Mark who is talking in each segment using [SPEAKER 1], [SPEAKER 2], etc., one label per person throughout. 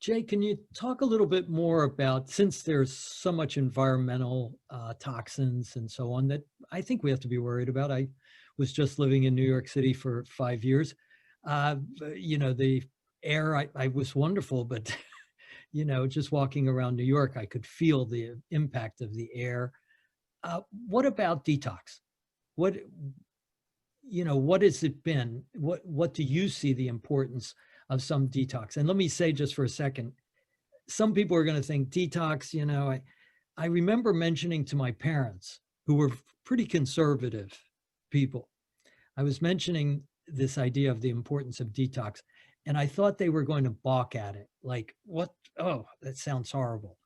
[SPEAKER 1] Jay, can you talk a little bit more about, since there's so much environmental toxins and so on that I think we have to be worried about. I was just living in New York City for 5 years. Uh, the air, I was wonderful, but, just walking around New York, I could feel the impact of the air. What about detox? What, what has it been? What do you see the importance of some detox? And let me say just for a second, some people are going to think detox, I remember mentioning to my parents, who were pretty conservative people, I was mentioning this idea of the importance of detox, and I thought they were going to balk at it. Like, what? Oh, that sounds horrible.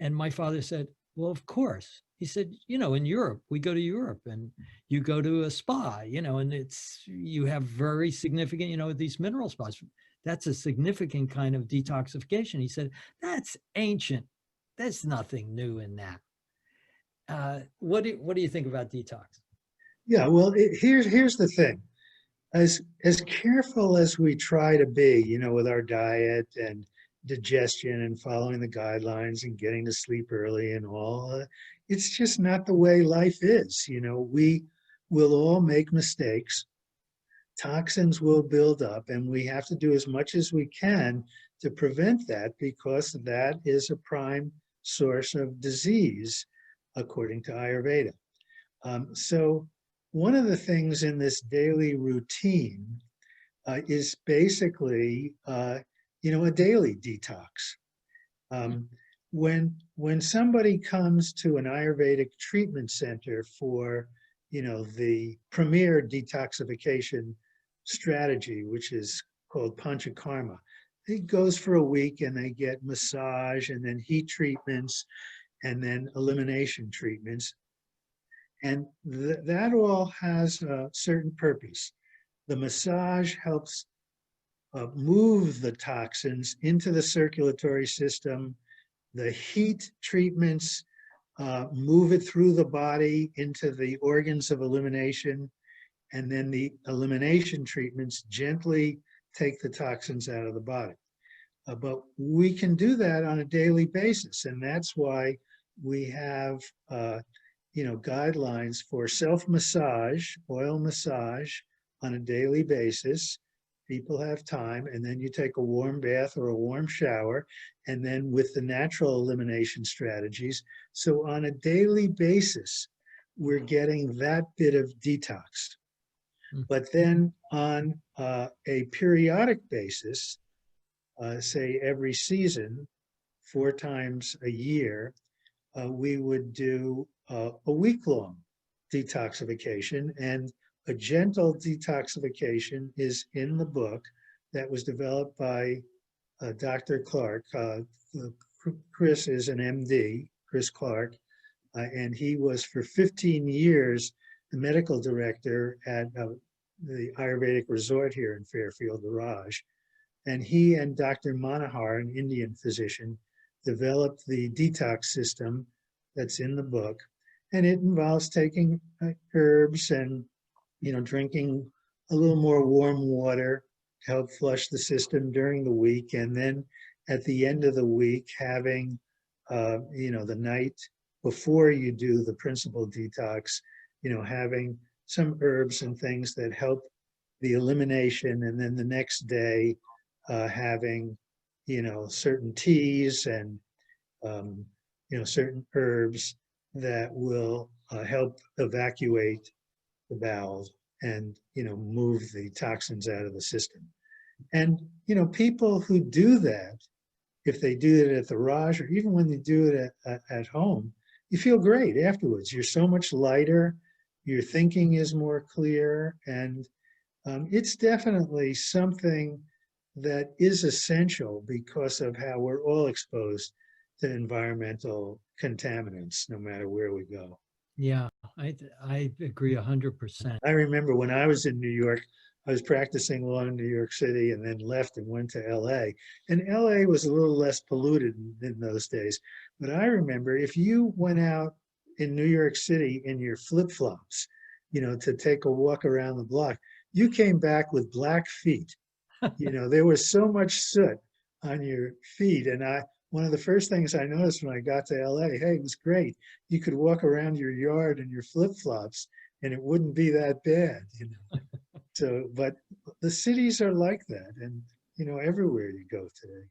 [SPEAKER 1] And my father said, well, of course. He said, in Europe, we go to Europe and you go to a spa, and you have very significant, these mineral spas. That's a significant kind of detoxification. He said, that's ancient. There's nothing new in that. What do you think about detox?
[SPEAKER 2] Yeah, well, here's the thing. As careful as we try to be, with our diet and digestion and following the guidelines and getting to sleep early and all, it's just not the way life is. We will all make mistakes. Toxins will build up, and we have to do as much as we can to prevent that, because that is a prime source of disease, according to Ayurveda. So one of the things in this daily routine is basically, a daily detox. When somebody comes to an Ayurvedic treatment center for, the premier detoxification strategy, which is called panchakarma, it goes for a week and they get massage and then heat treatments and then elimination treatments. And that all has a certain purpose. The massage helps move the toxins into the circulatory system. The heat treatments move it through the body into the organs of elimination. And then the elimination treatments gently take the toxins out of the body. But we can do that on a daily basis. And that's why we have guidelines for self-massage, oil massage on a daily basis. People have time, and then you take a warm bath or a warm shower, and then with the natural elimination strategies. So on a daily basis, we're getting that bit of detox. But then on a periodic basis, say every season, 4 times a year, we would do a week-long detoxification. And a gentle detoxification is in the book that was developed by Dr. Clark. Chris is an MD, Chris Clark, and he was for 15 years the medical director at the Ayurvedic resort here in Fairfield, the Raj. And he and Dr. Manohar, an Indian physician, developed the detox system that's in the book. And it involves taking herbs and, drinking a little more warm water to help flush the system during the week. And then at the end of the week, having, the night before you do the principal detox, having some herbs and things that help the elimination. And then the next day, having, certain teas and, certain herbs that will help evacuate the bowels and, move the toxins out of the system. And, people who do that, if they do it at the Raj or even when they do it at home, you feel great afterwards. You're so much lighter, your thinking is more clear, and it's definitely something that is essential because of how we're all exposed to environmental contaminants, no matter where we go.
[SPEAKER 1] Yeah, I agree 100%.
[SPEAKER 2] I remember when I was in New York, I was practicing law in New York City and then left and went to LA. And LA was a little less polluted in those days. But I remember if you went out in New York City in your flip-flops, to take a walk around the block, you came back with black feet. There was so much soot on your feet. And one of the first things I noticed when I got to LA, hey, it was great. You could walk around your yard in your flip-flops and it wouldn't be that bad, you know. So, but the cities are like that, and everywhere you go today.